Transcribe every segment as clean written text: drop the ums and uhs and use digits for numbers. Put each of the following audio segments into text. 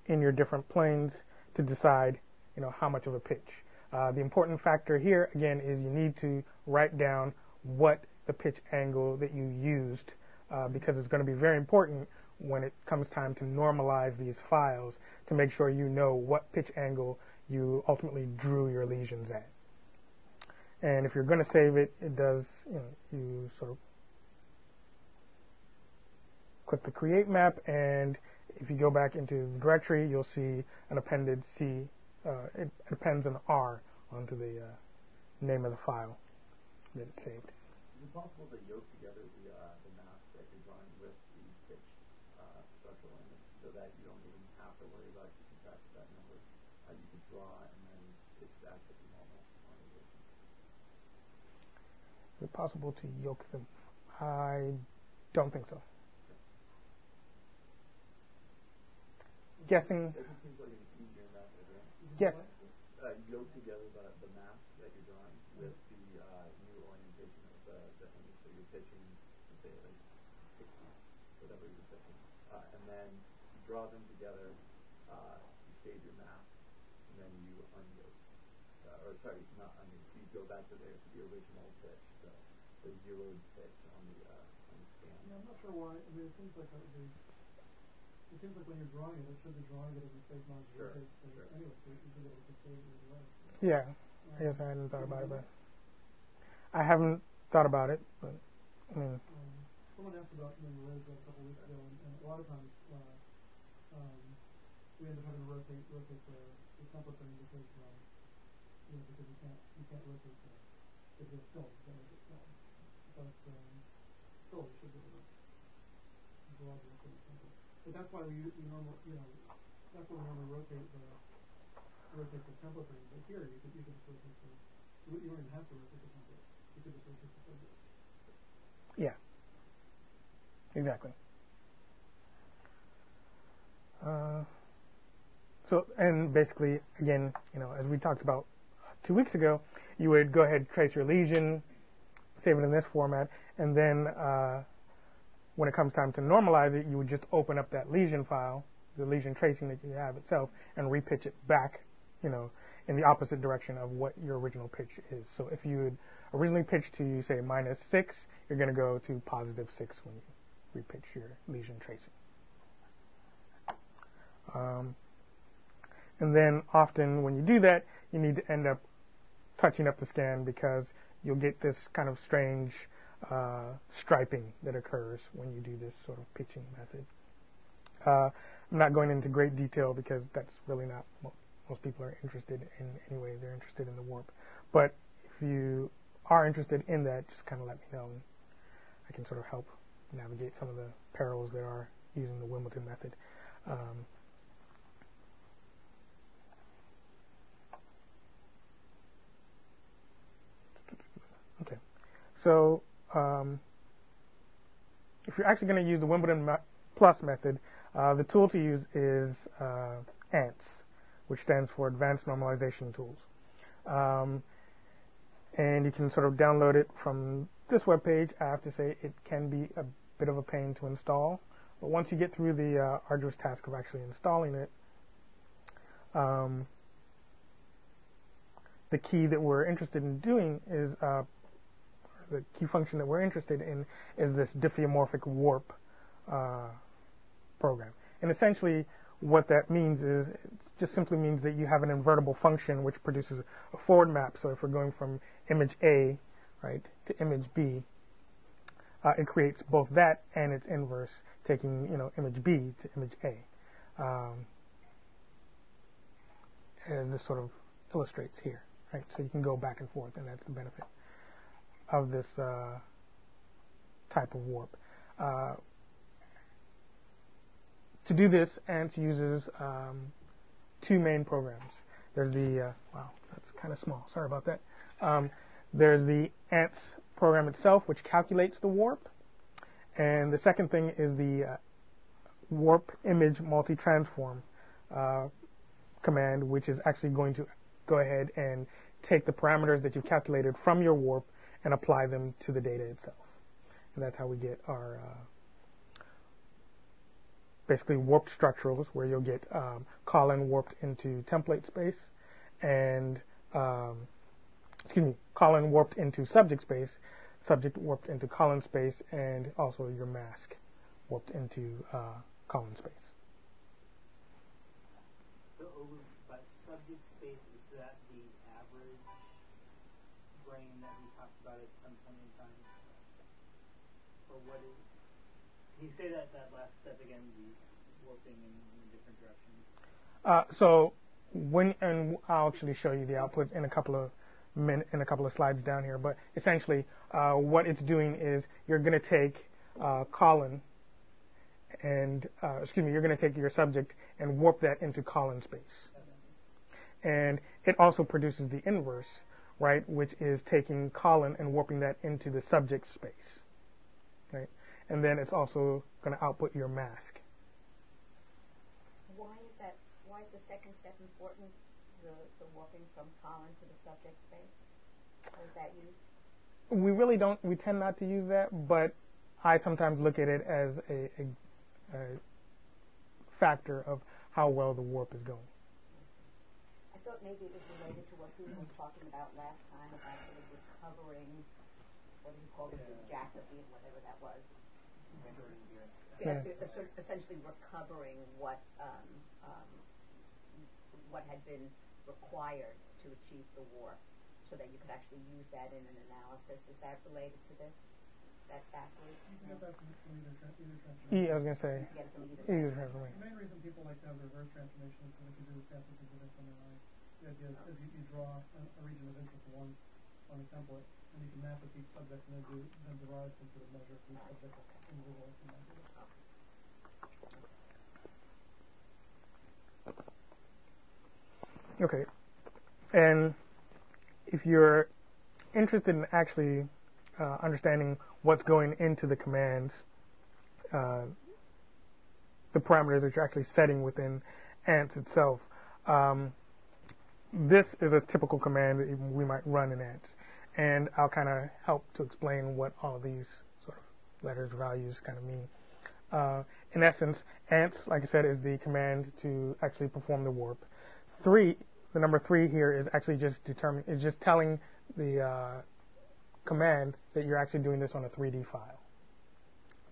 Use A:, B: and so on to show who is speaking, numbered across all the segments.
A: in your different planes to decide, how much of a pitch. The important factor here, again, is you need to write down what the pitch angle that you used, because it's going to be very important when it comes time to normalize these files to make sure you know what pitch angle you ultimately drew your lesions at. And if you're going to save it, it does, you sort of click the create map, and if you go back into the directory, you'll see an appended C. It appends an R onto the name of the file that it saved.
B: Is it possible to yoke together the mask that you're drawing with the pitch structural image so that you don't even have to worry about keeping track of that number? You can draw and then it's actually normal orientation.
A: Is it possible to yoke them? I don't think so. Guessing.
B: It seems like an easier method, right?
A: Yes.
B: Yoke together the mask that you're drawing with the new orientation of the image. So you're pitching, say, like 60, whatever you're pitching. And then you draw them together, you save your mask, and then you unyoke. Or sorry, not unyoke. You go back to the original pitch, the zeroed pitch on the scan.
C: Yeah, I'm not sure why. I mean, it seems like it seems like when you're drawing it should be drawing it as a straight line.
B: Sure.
C: Anyway, so you should be able to save it as well.
A: Yeah. I guess I hadn't thought about it, but I haven't thought about it. But I mean,
C: someone asked about Rez a couple weeks ago, and a lot of times we end up having to rotate the template thing because because you can't rotate the film. You can't rotate film. But still, you should be able to draw the template. But that's why we normally, that's why we normally rotate the template thing. But here, you could just rotate you don't even have to rotate the template. You could just rotate the subject.
A: yeah. Exactly. So, and basically, again, as we talked about 2 weeks ago, you would go ahead and trace your lesion, save it in this format, and then when it comes time to normalize it, you would just open up that lesion file, the lesion tracing that you have itself, and repitch it back, in the opposite direction of what your original pitch is. So if you had originally pitched to, say, -6, you're going to go to +6 when you repitch your lesion tracing. And then often when you do that, you need to end up touching up the scan because you'll get this kind of strange striping that occurs when you do this sort of pitching method. I'm not going into great detail because that's really not what most people are interested in anyway. They're interested in the warp. But if you are interested in that, just kind of let me know, and I can sort of help navigate some of the perils there are using the Wimbledon method. Okay, so if you're actually going to use the Wimbledon Plus method, the tool to use is ANTS, which stands for Advanced Normalization Tools. And you can sort of download it from this webpage. I have to say it can be a bit of a pain to install, but once you get through the arduous task of actually installing it, the key that we're interested in doing is the key function that we're interested in is this diffeomorphic warp program. And essentially what that means is it just simply means that you have an invertible function which produces a forward map. So if we're going from image A, right, to image B, it creates both that and its inverse, taking image B to image A, as this sort of illustrates here, right? So you can go back and forth, and that's the benefit of this type of warp. To do this, ANTS uses two main programs. There's the, wow, that's kind of small, sorry about that. There's the ANTS program itself, which calculates the warp. And the second thing is the warp image multi-transform command, which is actually going to go ahead and take the parameters that you've calculated from your warp and apply them to the data itself. And that's how we get our basically warped structurals, where you'll get colon warped into template space, and colon warped into subject space, subject warped into colon space, and also your mask warped into colon space.
D: So, but subject space, is that the average brain that we talked about at some point in time? Or what is? Can you say that last step again? The warping in different directions.
A: So and I'll actually show you the output in a couple of slides down here. But essentially, what it's doing is you're going to take colon and you're going to take your subject and warp that into colon space. And it also produces the inverse, right, which is taking colon and warping that into the subject space, right? And then it's also going to output your mask.
E: Why is that? Why is the second step important? The warping from colon to the subject space. How is that used?
A: We really don't. We tend not to use that, but I sometimes look at it as a factor of how well the warp is going.
E: I thought maybe it was related to what Bruce was talking about last time about sort of recovering, what do you call it, the Jacobi, whatever that was. Essentially recovering what had been required to achieve the warp, so that you could actually use that in an analysis. Is that related to this? That factor?
C: You can get that from either transformation.
A: I was going to say,
E: Get it from either
A: either
C: The
A: transformation.
C: main reason people like to have reverse transformation is so they can do sample specifics on their eye. The idea is you draw a region of interest once on a template, and you can map it to each subject, and then derive some sort of measure for each subject individual.
A: Okay. And if you're interested in actually understanding what's going into the commands, the parameters that you're actually setting within ANTS itself, this is a typical command that we might run in ANTS. And I'll kind of help to explain what all these sort of letters, values kind of mean. In essence, ANTS, like I said, is the command to actually perform the warp. The number 3 here is actually just telling the command that you're actually doing this on a 3D file.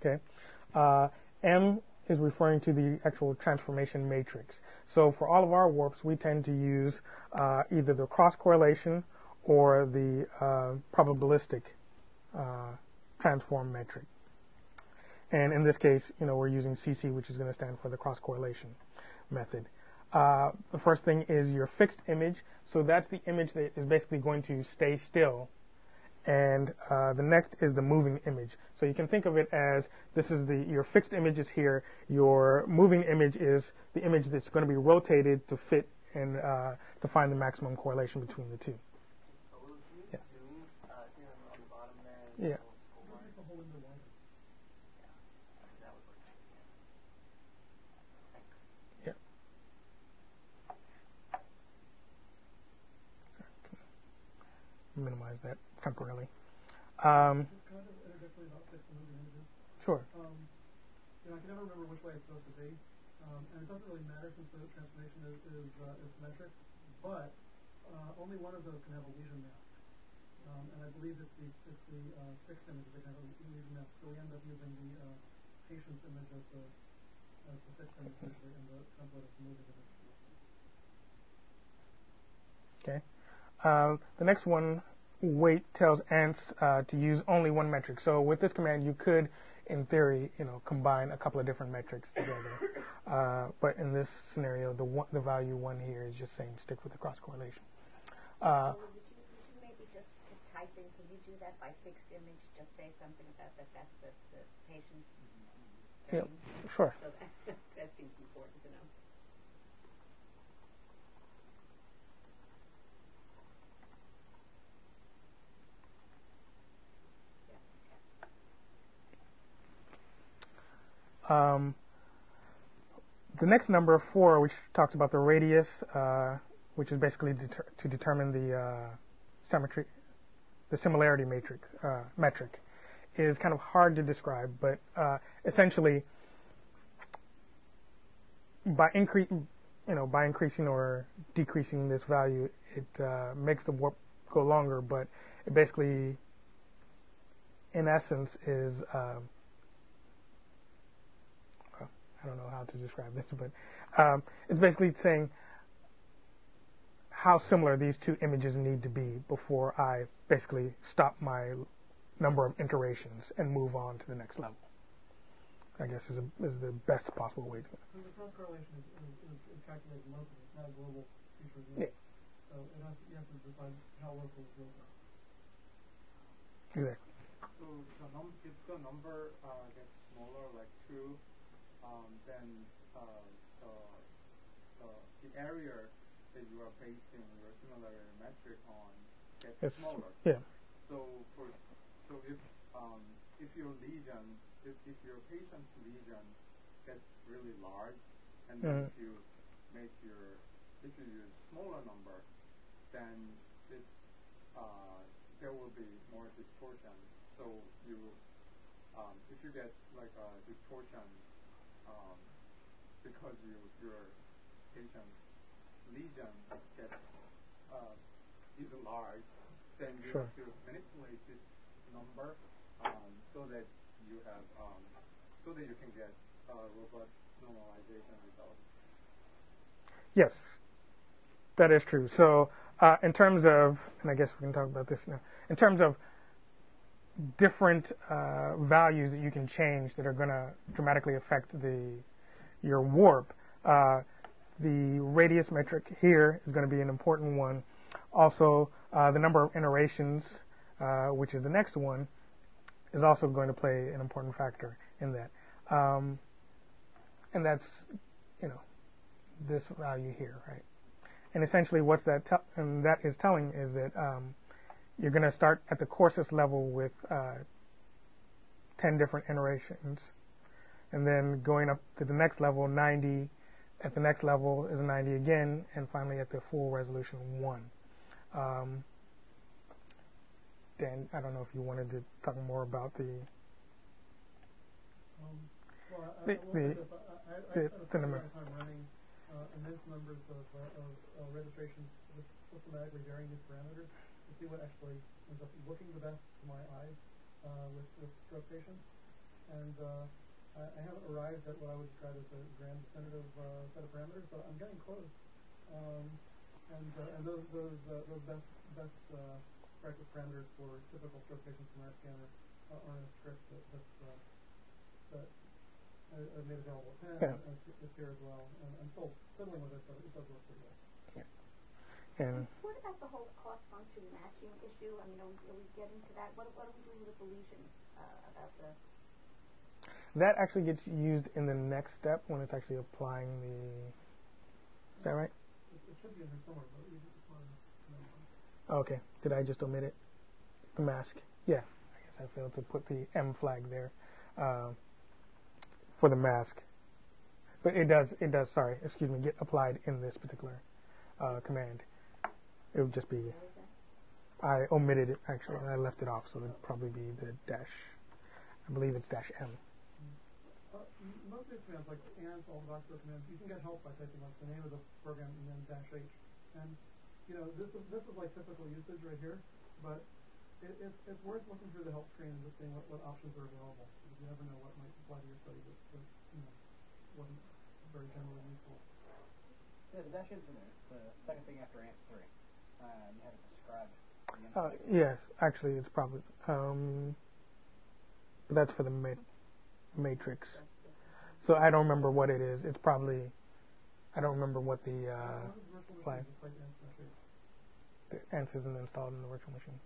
A: Okay. M is referring to the actual transformation matrix. So for all of our warps, we tend to use either the cross correlation or the probabilistic transform metric. And in this case, we're using CC, which is going to stand for the cross correlation method. The first thing is your fixed image. So that's the image that is basically going to stay still. And the next is the moving image. So you can think of it as this is your fixed image is here. Your moving image is the image that's going to be rotated to fit and to find the maximum correlation between the two. Yeah. Yeah. Minimize that temporarily.
C: Can I just interject about fixed and moving images?
A: Sure.
C: I can never remember which way it's supposed to be, and it doesn't really matter since the transformation is symmetric, but only one of those can have a lesion mask, and I believe it's the fixed image that can have a lesion mask, so we end up using the patient's image as the fixed image usually, and the template as the moving image.
A: Okay. The next one, weight, tells ANTS to use only one metric. So with this command, you could, in theory, combine a couple of different metrics together. But in this scenario, the value 1 here is just saying stick with the cross correlation.
E: Would you maybe just type in? Can you do that by fixed image? Just say something about that. That's the patient's.
A: Yeah, sure.
E: So that seems important to know.
A: The next number, 4, which talks about the radius, which is basically to determine the similarity metric, is kind of hard to describe. But essentially, by increasing or decreasing this value, it makes the warp go longer, but it basically, in essence, is I don't know how to describe this, but it's basically saying how similar these two images need to be before I basically stop my number of iterations and move on to the next level. I guess is the best possible way to go.
C: So the cross correlation is calculated locally. It's not a global feature.
A: Yeah.
C: So you have to decide how local it goes.
A: Exactly.
F: So if the number gets smaller, like 2, then the area that you are basing your similarity metric on gets smaller.
A: Yeah.
F: So if your lesion, if your patient's lesion gets really large, and then if you use smaller number, then there will be more distortion. So if you get like a distortion because your patient's lesion gets is large, then you have to manipulate this number so that you have so that you can get robust normalization results.
A: Yes, that is true. So in terms of, and I guess we can talk about this now, in terms of different values that you can change that are going to dramatically affect your warp, the radius metric here is going to be an important one. Also, the number of iterations, which is the next one, is also going to play an important factor in that. And that's, this value here, right? And essentially what's that that is telling is that you're going to start at the coarsest level with 10 different iterations, and then going up to the next level, 90. At the next level is 90 again, and finally at the full resolution, 1. Dan, I don't know if you wanted to talk more about the number.
C: I'm running immense numbers of registrations just systematically varying these parameters to see what actually ends up looking the best to my eyes with stroke patients. And I haven't arrived at what I would describe as a grand definitive set of parameters, but I'm getting close. And those best practice parameters for typical stroke patients from our scanner are in a script that I've made available at Penn and it's here as well. And I'm still fiddling with it, but it does work pretty well.
A: And
E: what about the whole cross-function matching issue? I mean, are we getting to that? What are we doing with the lesion about the...
A: That actually gets used in the next step when it's actually applying the... Is that right?
C: It should be in here somewhere, but we just wanted to...
A: Okay. Did I just omit it? The mask. Yeah. I guess I failed to put the M flag there for the mask. But it does, get applied in this particular command. It would just be... I omitted it, actually, and I left it off, so it would probably be the dash. I believe it's dash M.
C: Most of these commands, like and all the voxel commands, you can get help by typing like the name of the program and then -H. And this is like typical usage right here, but it's worth looking through the help screen and just seeing what options are available, because you never know what might apply to your study that wasn't very generally useful.
D: Yeah, the dash is in there. It's the second thing after ANS 3. You have it described.
A: Yes, actually, it's probably... but that's for the matrix. So I don't remember what it is. It's probably... I don't remember what the flag... The ANS isn't installed in the virtual machine.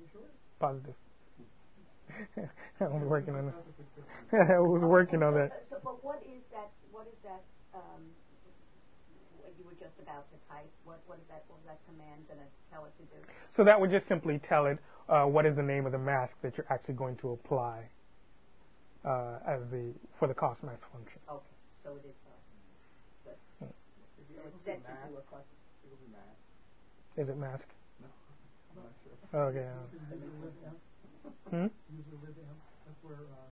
C: You sure?
A: Positive. I was working on it. I was working on that.
E: So, but what is that, what you were just about to type? What is that command going to tell it to do?
A: So that would just simply tell it what is the name of the mask that you're actually going to apply for the cost mask function.
E: Okay, so it is good. So it's set to do a cost.
A: Is it mask?
F: No, I'm not sure.
A: Okay.
C: Usually with AMP.
A: Hmm?
C: Usually with AMP. That's where